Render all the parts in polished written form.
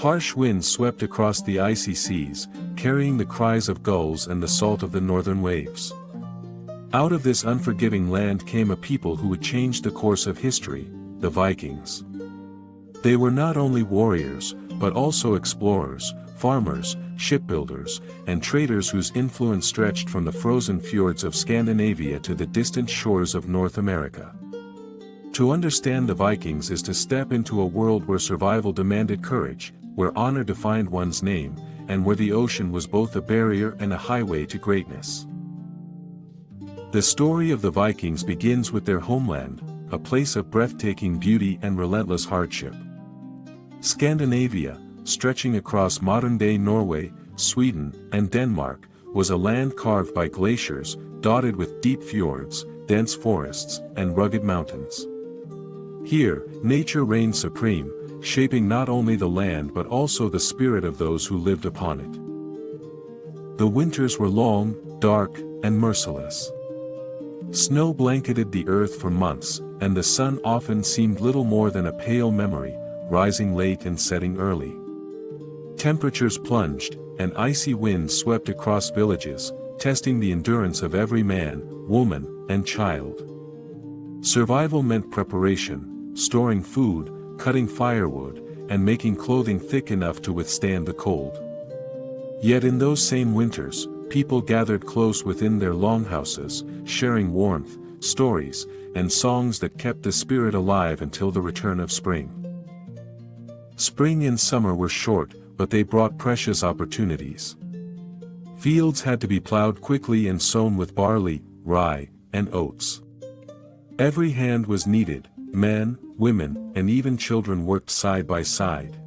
Harsh winds swept across the icy seas, carrying the cries of gulls and the salt of the northern waves. Out of this unforgiving land came a people who would change the course of history, the Vikings. They were not only warriors, but also explorers, farmers, shipbuilders, and traders whose influence stretched from the frozen fjords of Scandinavia to the distant shores of North America. To understand the Vikings is to step into a world where survival demanded courage, where honor defined one's name, and where the ocean was both a barrier and a highway to greatness. The story of the Vikings begins with their homeland, a place of breathtaking beauty and relentless hardship. Scandinavia, stretching across modern-day Norway, Sweden, and Denmark, was a land carved by glaciers, dotted with deep fjords, dense forests, and rugged mountains. Here, nature reigned supreme, shaping not only the land but also the spirit of those who lived upon it. The winters were long, dark, and merciless. Snow blanketed the earth for months, and the sun often seemed little more than a pale memory, rising late and setting early. Temperatures plunged, and icy winds swept across villages, testing the endurance of every man, woman, and child. Survival meant preparation, storing food, cutting firewood, and making clothing thick enough to withstand the cold. Yet in those same winters, people gathered close within their longhouses, sharing warmth, stories, and songs that kept the spirit alive until the return of spring. Spring and summer were short, but they brought precious opportunities. Fields had to be plowed quickly and sown with barley, rye, and oats. Every hand was needed, men, women, and even children worked side by side.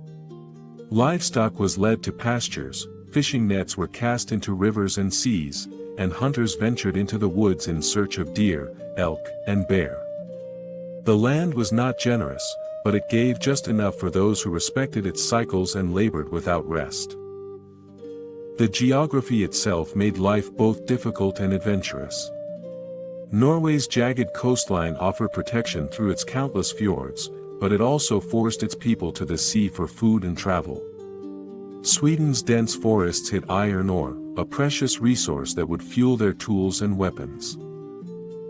Livestock was led to pastures, fishing nets were cast into rivers and seas, and hunters ventured into the woods in search of deer, elk, and bear. The land was not generous, but it gave just enough for those who respected its cycles and labored without rest. The geography itself made life both difficult and adventurous. Norway's jagged coastline offered protection through its countless fjords, but it also forced its people to the sea for food and travel. Sweden's dense forests hid iron ore, a precious resource that would fuel their tools and weapons.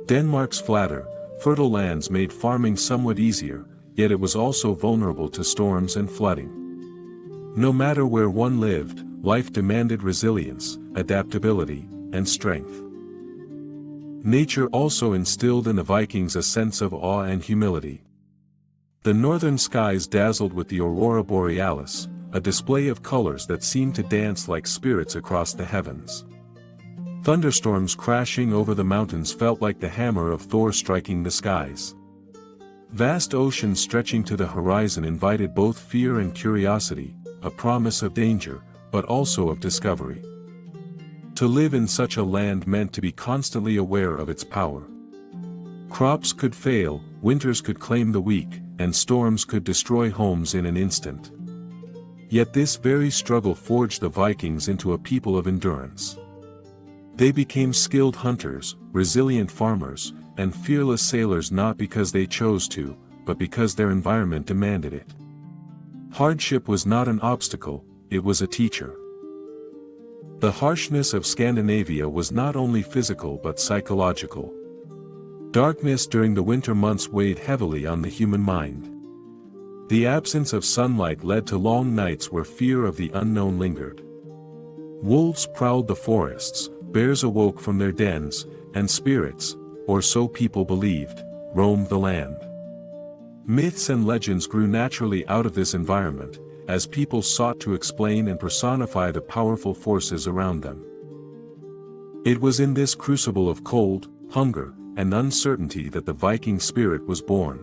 Denmark's flatter, fertile lands made farming somewhat easier, yet it was also vulnerable to storms and flooding. No matter where one lived, life demanded resilience, adaptability, and strength. Nature also instilled in the Vikings a sense of awe and humility. The northern skies dazzled with the aurora borealis, a display of colors that seemed to dance like spirits across the heavens. Thunderstorms crashing over the mountains felt like the hammer of Thor striking the skies. Vast oceans stretching to the horizon invited both fear and curiosity, a promise of danger, but also of discovery. To live in such a land meant to be constantly aware of its power. Crops could fail, winters could claim the weak, and storms could destroy homes in an instant. Yet this very struggle forged the Vikings into a people of endurance. They became skilled hunters, resilient farmers, and fearless sailors not because they chose to, but because their environment demanded it. Hardship was not an obstacle, it was a teacher. The harshness of Scandinavia was not only physical but psychological. Darkness during the winter months weighed heavily on the human mind. The absence of sunlight led to long nights where fear of the unknown lingered. Wolves prowled the forests, bears awoke from their dens, and spirits, or so people believed, roamed the land. Myths and legends grew naturally out of this environment, as people sought to explain and personify the powerful forces around them. It was in this crucible of cold, hunger, and uncertainty that the Viking spirit was born.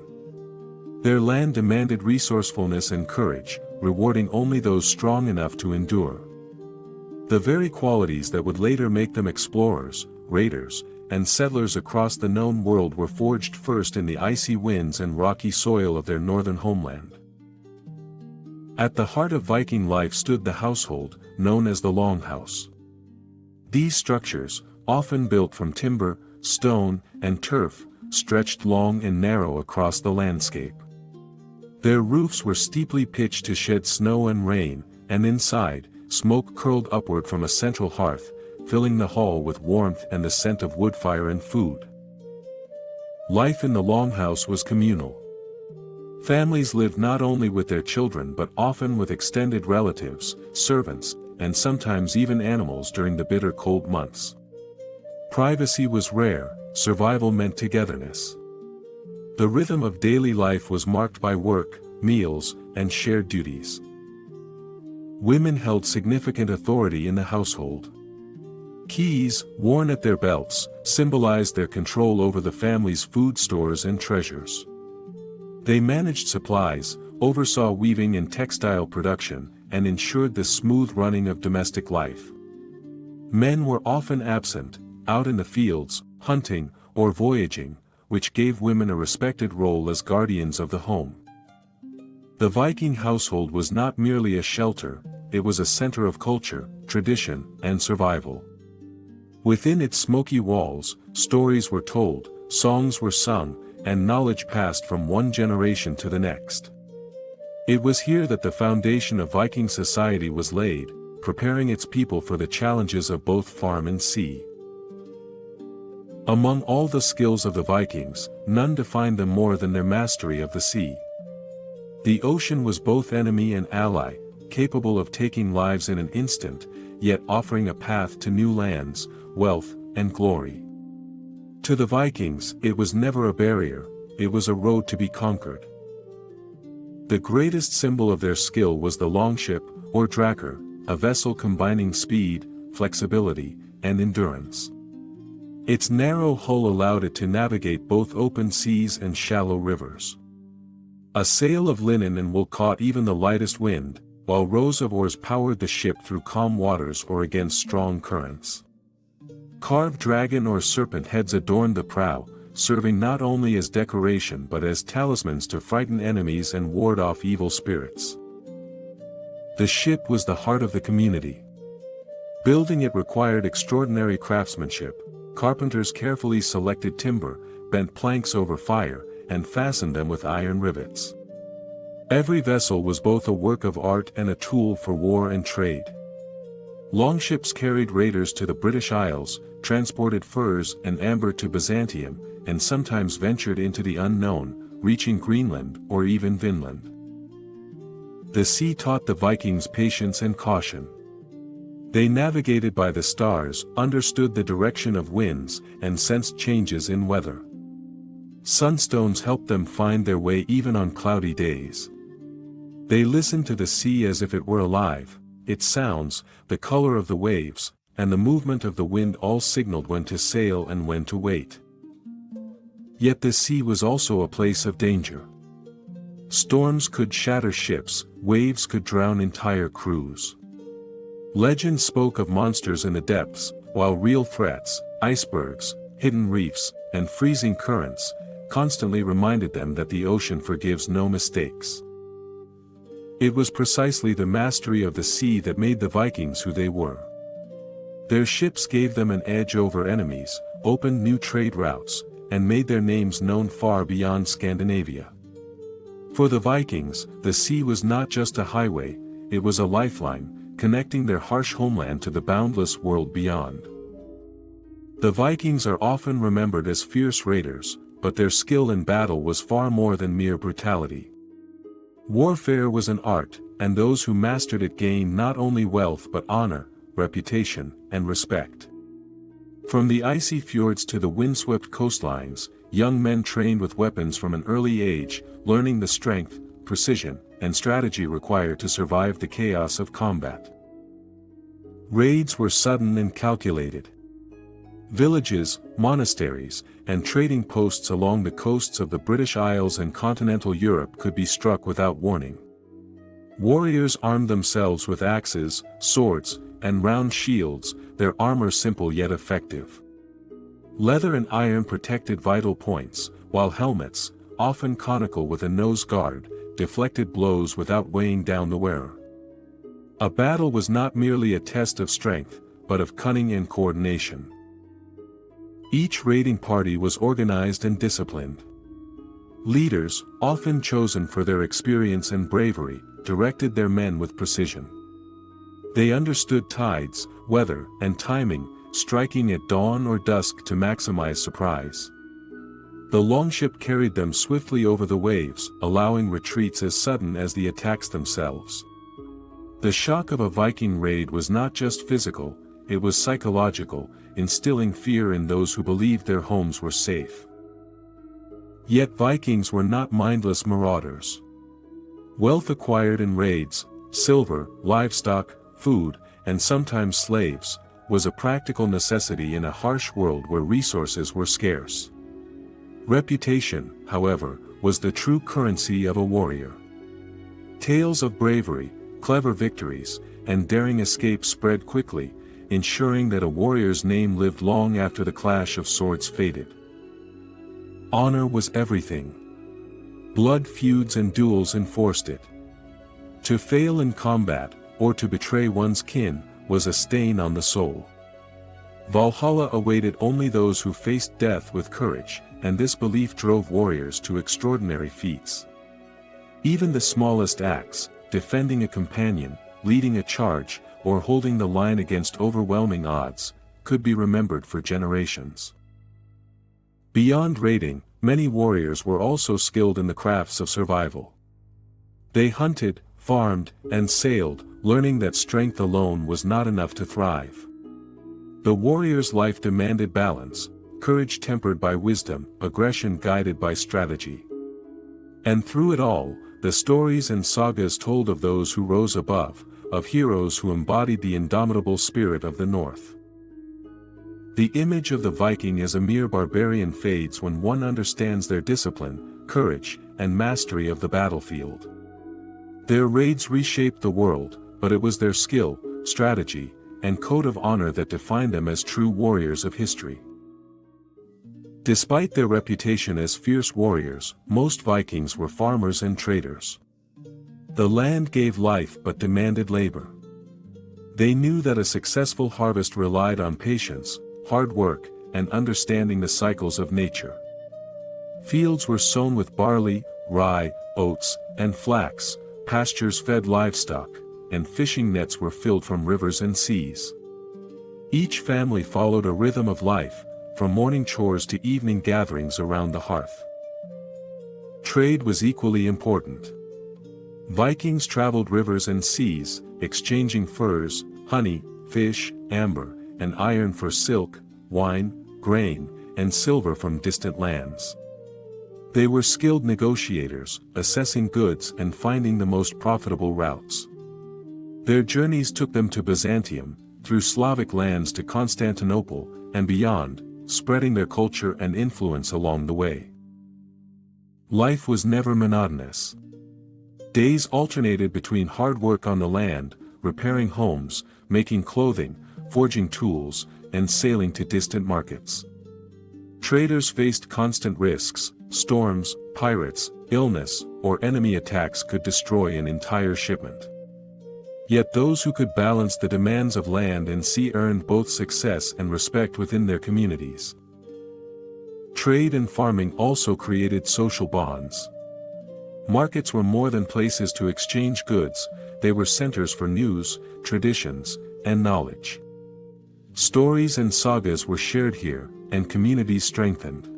Their land demanded resourcefulness and courage, rewarding only those strong enough to endure. The very qualities that would later make them explorers, raiders, and settlers across the known world were forged first in the icy winds and rocky soil of their northern homeland. At the heart of Viking life stood the household, known as the longhouse. These structures, often built from timber, stone, and turf, stretched long and narrow across the landscape. Their roofs were steeply pitched to shed snow and rain, and inside, smoke curled upward from a central hearth, filling the hall with warmth and the scent of wood fire and food. Life in the longhouse was communal. Families lived not only with their children but often with extended relatives, servants, and sometimes even animals during the bitter cold months. Privacy was rare, survival meant togetherness. The rhythm of daily life was marked by work, meals, and shared duties. Women held significant authority in the household. Keys, worn at their belts, symbolized their control over the family's food stores and treasures. They managed supplies, oversaw weaving and textile production, and ensured the smooth running of domestic life. Men were often absent, out in the fields, hunting, or voyaging, which gave women a respected role as guardians of the home. The Viking household was not merely a shelter, it was a center of culture, tradition, and survival. Within its smoky walls, stories were told, songs were sung, and knowledge passed from one generation to the next. It was here that the foundation of Viking society was laid, preparing its people for the challenges of both farm and sea. Among all the skills of the Vikings, none defined them more than their mastery of the sea. The ocean was both enemy and ally, capable of taking lives in an instant, yet offering a path to new lands, wealth, and glory. To the Vikings, it was never a barrier, it was a road to be conquered. The greatest symbol of their skill was the longship, or drakkar, a vessel combining speed, flexibility, and endurance. Its narrow hull allowed it to navigate both open seas and shallow rivers. A sail of linen and wool caught even the lightest wind, while rows of oars powered the ship through calm waters or against strong currents. Carved dragon or serpent heads adorned the prow, serving not only as decoration but as talismans to frighten enemies and ward off evil spirits. The ship was the heart of the community. Building it required extraordinary craftsmanship. Carpenters carefully selected timber, bent planks over fire, and fastened them with iron rivets. Every vessel was both a work of art and a tool for war and trade. Longships carried raiders to the British Isles, transported furs and amber to Byzantium, and sometimes ventured into the unknown, reaching Greenland or even Vinland. The sea taught the Vikings patience and caution. They navigated by the stars, understood the direction of winds, and sensed changes in weather. Sunstones helped them find their way even on cloudy days. They listened to the sea as if it were alive. Its sounds, the color of the waves, and the movement of the wind all signaled when to sail and when to wait. Yet the sea was also a place of danger. Storms could shatter ships, waves could drown entire crews. Legend spoke of monsters in the depths, while real threats, icebergs, hidden reefs, and freezing currents, constantly reminded them that the ocean forgives no mistakes. It was precisely the mastery of the sea that made the Vikings who they were. Their ships gave them an edge over enemies, opened new trade routes, and made their names known far beyond Scandinavia. For the Vikings, the sea was not just a highway, it was a lifeline, connecting their harsh homeland to the boundless world beyond. The Vikings are often remembered as fierce raiders, but their skill in battle was far more than mere brutality. Warfare was an art, and those who mastered it gained not only wealth but honor, reputation, and respect. From the icy fjords to the windswept coastlines, young men trained with weapons from an early age, learning the strength, precision, and strategy required to survive the chaos of combat. Raids were sudden and calculated. Villages, monasteries, and trading posts along the coasts of the British Isles and continental Europe could be struck without warning. Warriors armed themselves with axes, swords, and round shields, their armor simple yet effective. Leather and iron protected vital points, while helmets, often conical with a nose guard, deflected blows without weighing down the wearer. A battle was not merely a test of strength, but of cunning and coordination. Each raiding party was organized and disciplined. Leaders, often chosen for their experience and bravery, directed their men with precision. They understood tides, weather, and timing, striking at dawn or dusk to maximize surprise. The longship carried them swiftly over the waves, allowing retreats as sudden as the attacks themselves. The shock of a Viking raid was not just physical, it was psychological, instilling fear in those who believed their homes were safe. Yet Vikings were not mindless marauders. Wealth acquired in raids, silver, livestock, food, and sometimes slaves, was a practical necessity in a harsh world where resources were scarce. Reputation, however, was the true currency of a warrior. Tales of bravery, clever victories, and daring escapes spread quickly, ensuring that a warrior's name lived long after the clash of swords faded. Honor was everything. Blood feuds and duels enforced it. To fail in combat, or to betray one's kin, was a stain on the soul. Valhalla awaited only those who faced death with courage, and this belief drove warriors to extraordinary feats. Even the smallest acts, defending a companion, leading a charge, or holding the line against overwhelming odds, could be remembered for generations. Beyond raiding, many warriors were also skilled in the crafts of survival. They hunted, farmed, and sailed, learning that strength alone was not enough to thrive. The warrior's life demanded balance, courage tempered by wisdom, aggression guided by strategy. And through it all, the stories and sagas told of those who rose above, of heroes who embodied the indomitable spirit of the North. The image of the Viking as a mere barbarian fades when one understands their discipline, courage, and mastery of the battlefield. Their raids reshaped the world, but it was their skill, strategy, and code of honor that defined them as true warriors of history. Despite their reputation as fierce warriors, most Vikings were farmers and traders. The land gave life but demanded labor. They knew that a successful harvest relied on patience, hard work, and understanding the cycles of nature. Fields were sown with barley, rye, oats, and flax, pastures fed livestock, and fishing nets were filled from rivers and seas. Each family followed a rhythm of life, from morning chores to evening gatherings around the hearth. Trade was equally important. Vikings traveled rivers and seas, exchanging furs, honey, fish, amber, and iron for silk, wine, grain, and silver from distant lands. They were skilled negotiators, assessing goods and finding the most profitable routes. Their journeys took them to Byzantium, through Slavic lands to Constantinople, and beyond, spreading their culture and influence along the way. Life was never monotonous. Days alternated between hard work on the land, repairing homes, making clothing, forging tools, and sailing to distant markets. Traders faced constant risks. Storms, pirates, illness, or enemy attacks could destroy an entire shipment. Yet those who could balance the demands of land and sea earned both success and respect within their communities. Trade and farming also created social bonds. Markets were more than places to exchange goods, they were centers for news, traditions, and knowledge. Stories and sagas were shared here, and communities strengthened.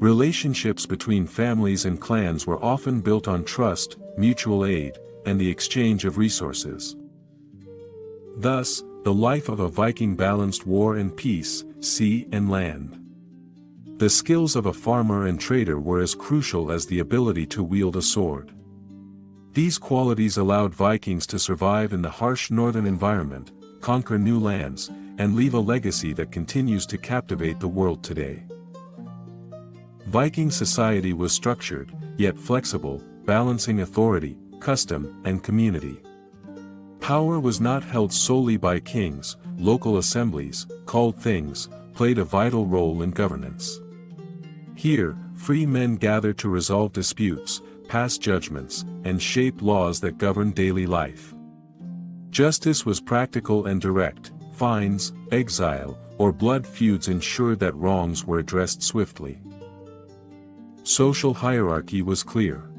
Relationships between families and clans were often built on trust, mutual aid, and the exchange of resources. Thus, the life of a Viking balanced war and peace, sea and land. The skills of a farmer and trader were as crucial as the ability to wield a sword. These qualities allowed Vikings to survive in the harsh northern environment, conquer new lands, and leave a legacy that continues to captivate the world today. Viking society was structured, yet flexible, balancing authority, custom, and community. Power was not held solely by kings, local assemblies, called things, played a vital role in governance. Here, free men gathered to resolve disputes, pass judgments, and shape laws that governed daily life. Justice was practical and direct, fines, exile, or blood feuds ensured that wrongs were addressed swiftly. Social hierarchy was clear.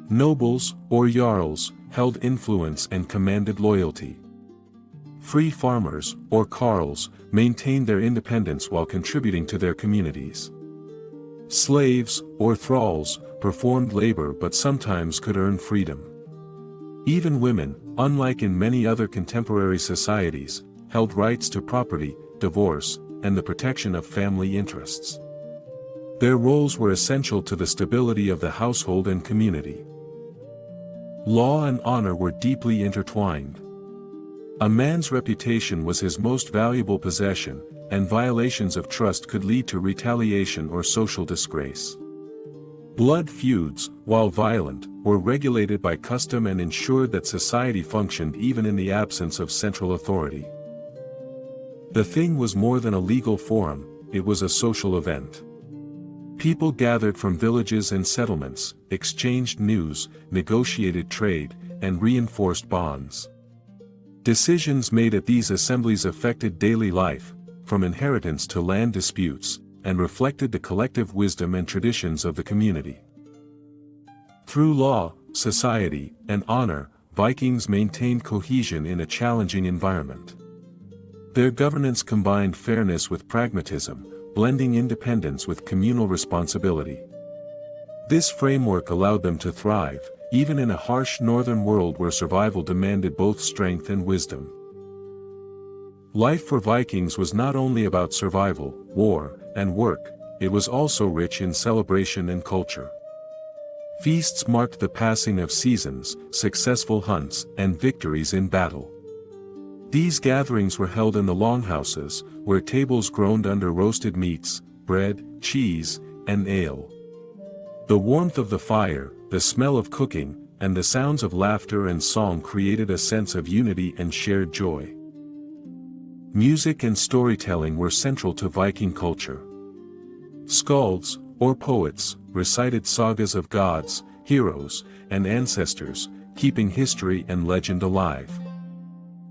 Nobles, or jarls, held influence and commanded loyalty. Free farmers, or carls, maintained their independence while contributing to their communities. Slaves, or thralls, performed labor but sometimes could earn freedom. Even women, unlike in many other contemporary societies, held rights to property, divorce, and the protection of family interests. Their roles were essential to the stability of the household and community. Law and honor were deeply intertwined. A man's reputation was his most valuable possession, and violations of trust could lead to retaliation or social disgrace. Blood feuds, while violent, were regulated by custom and ensured that society functioned even in the absence of central authority. The thing was more than a legal forum, it was a social event. People gathered from villages and settlements, exchanged news, negotiated trade, and reinforced bonds. Decisions made at these assemblies affected daily life, from inheritance to land disputes, and reflected the collective wisdom and traditions of the community. Through law, society, and honor, Vikings maintained cohesion in a challenging environment. Their governance combined fairness with pragmatism, blending independence with communal responsibility. This framework allowed them to thrive, even in a harsh northern world where survival demanded both strength and wisdom. Life for Vikings was not only about survival, war, and work, it was also rich in celebration and culture. Feasts marked the passing of seasons, successful hunts, and victories in battle. These gatherings were held in the longhouses, where tables groaned under roasted meats, bread, cheese, and ale. The warmth of the fire, the smell of cooking, and the sounds of laughter and song created a sense of unity and shared joy. Music and storytelling were central to Viking culture. Skalds, or poets, recited sagas of gods, heroes, and ancestors, keeping history and legend alive.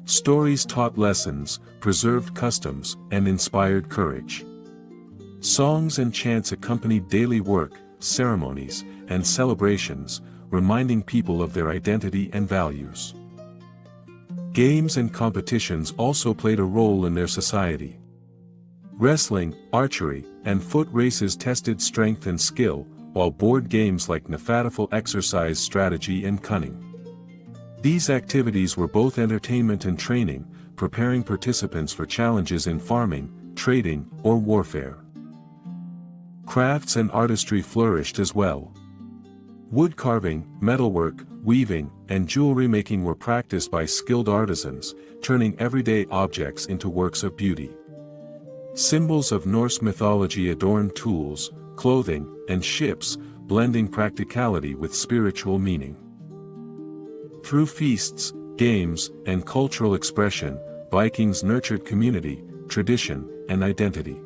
Stories taught lessons, preserved customs, and inspired courage. Songs and chants accompanied daily work, ceremonies, and celebrations, reminding people of their identity and values. Games and competitions also played a role in their society. Wrestling, archery, and foot races tested strength and skill, while board games like Nefatafel exercised strategy and cunning. These activities were both entertainment and training, preparing participants for challenges in farming, trading, or warfare. Crafts and artistry flourished as well. Wood carving, metalwork, weaving, and jewelry making were practiced by skilled artisans, turning everyday objects into works of beauty. Symbols of Norse mythology adorned tools, clothing, and ships, blending practicality with spiritual meaning. Through feasts, games, and cultural expression, Vikings nurtured community, tradition, and identity.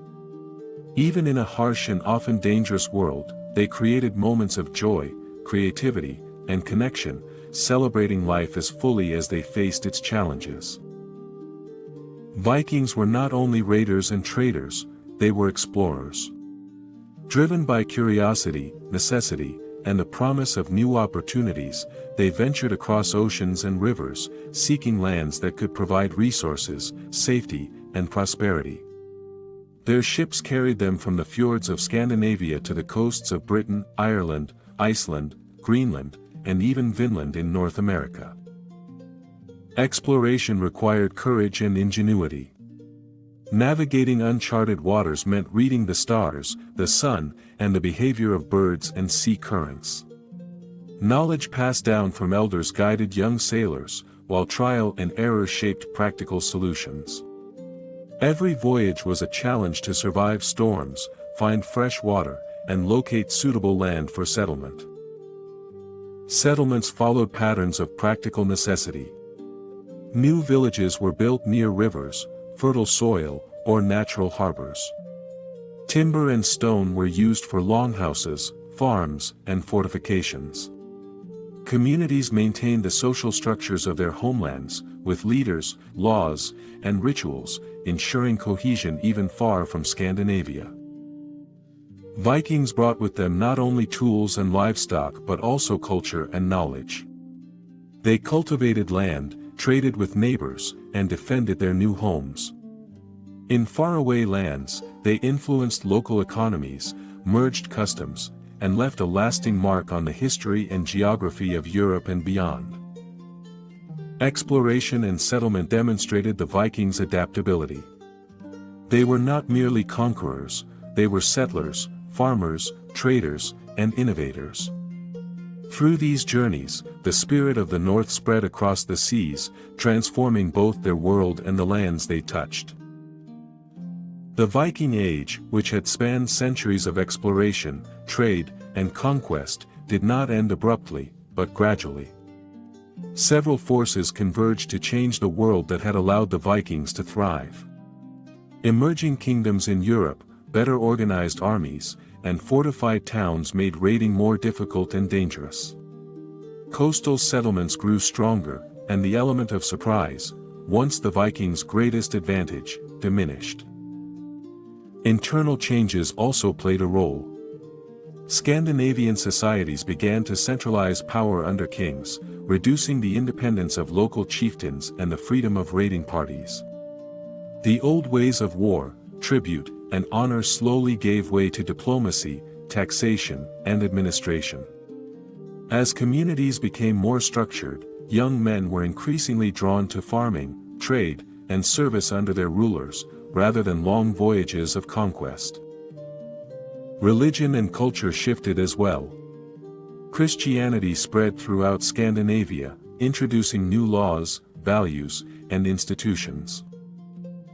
Even in a harsh and often dangerous world, they created moments of joy, creativity, and connection, celebrating life as fully as they faced its challenges. Vikings were not only raiders and traders, they were explorers. Driven by curiosity, necessity, and the promise of new opportunities, they ventured across oceans and rivers, seeking lands that could provide resources, safety, and prosperity. Their ships carried them from the fjords of Scandinavia to the coasts of Britain, Ireland, Iceland, Greenland, and even Vinland in North America. Exploration required courage and ingenuity. Navigating uncharted waters meant reading the stars, the sun, and the behavior of birds and sea currents. Knowledge passed down from elders guided young sailors, while trial and error shaped practical solutions. Every voyage was a challenge to survive storms, find fresh water, and locate suitable land for settlement. Settlements followed patterns of practical necessity. New villages were built near rivers, fertile soil, or natural harbors. Timber and stone were used for longhouses, farms, and fortifications. Communities maintained the social structures of their homelands, with leaders, laws, and rituals, ensuring cohesion even far from Scandinavia. Vikings brought with them not only tools and livestock but also culture and knowledge. They cultivated land, traded with neighbors, and defended their new homes. In faraway lands, they influenced local economies, merged customs, and left a lasting mark on the history and geography of Europe and beyond. Exploration and settlement demonstrated the Vikings' adaptability. They were not merely conquerors, they were settlers, farmers, traders, and innovators. Through these journeys, the spirit of the North spread across the seas, transforming both their world and the lands they touched. The Viking Age, which had spanned centuries of exploration, trade, and conquest, did not end abruptly, but gradually. Several forces converged to change the world that had allowed the Vikings to thrive. Emerging kingdoms in Europe, better organized armies, and fortified towns made raiding more difficult and dangerous. Coastal settlements grew stronger, and the element of surprise, once the Vikings' greatest advantage, diminished. Internal changes also played a role. Scandinavian societies began to centralize power under kings, reducing the independence of local chieftains and the freedom of raiding parties. The old ways of war, tribute, and honor slowly gave way to diplomacy, taxation, and administration. As communities became more structured, young men were increasingly drawn to farming, trade, and service under their rulers, rather than long voyages of conquest. Religion and culture shifted as well. Christianity spread throughout Scandinavia, introducing new laws, values, and institutions.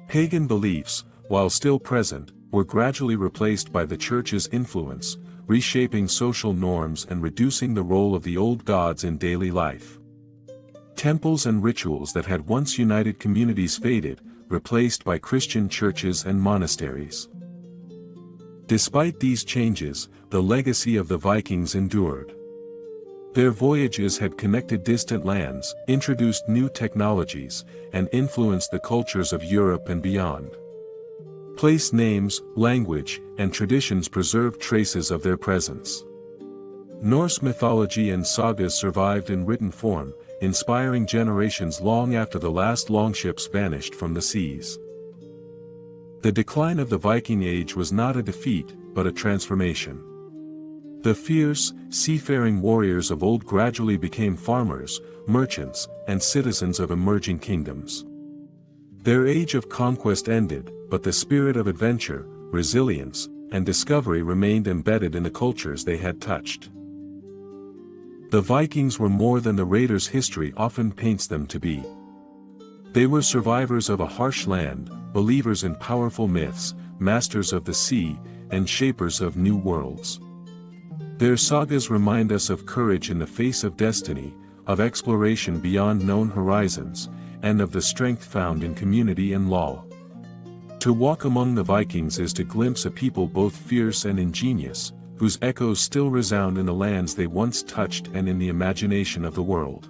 Pagan beliefs, while still present, were gradually replaced by the Church's influence, reshaping social norms and reducing the role of the old gods in daily life. Temples and rituals that had once united communities faded, replaced by Christian churches and monasteries. Despite these changes, the legacy of the Vikings endured. Their voyages had connected distant lands, introduced new technologies, and influenced the cultures of Europe and beyond. Place names, language, and traditions preserved traces of their presence. Norse mythology and sagas survived in written form, inspiring generations long after the last longships vanished from the seas. The decline of the Viking Age was not a defeat, but a transformation. The fierce, seafaring warriors of old gradually became farmers, merchants, and citizens of emerging kingdoms. Their age of conquest ended, but the spirit of adventure, resilience, and discovery remained embedded in the cultures they had touched. The Vikings were more than the raiders' history often paints them to be. They were survivors of a harsh land, believers in powerful myths, masters of the sea, and shapers of new worlds. Their sagas remind us of courage in the face of destiny, of exploration beyond known horizons, and of the strength found in community and law. To walk among the Vikings is to glimpse a people both fierce and ingenious, whose echoes still resound in the lands they once touched and in the imagination of the world.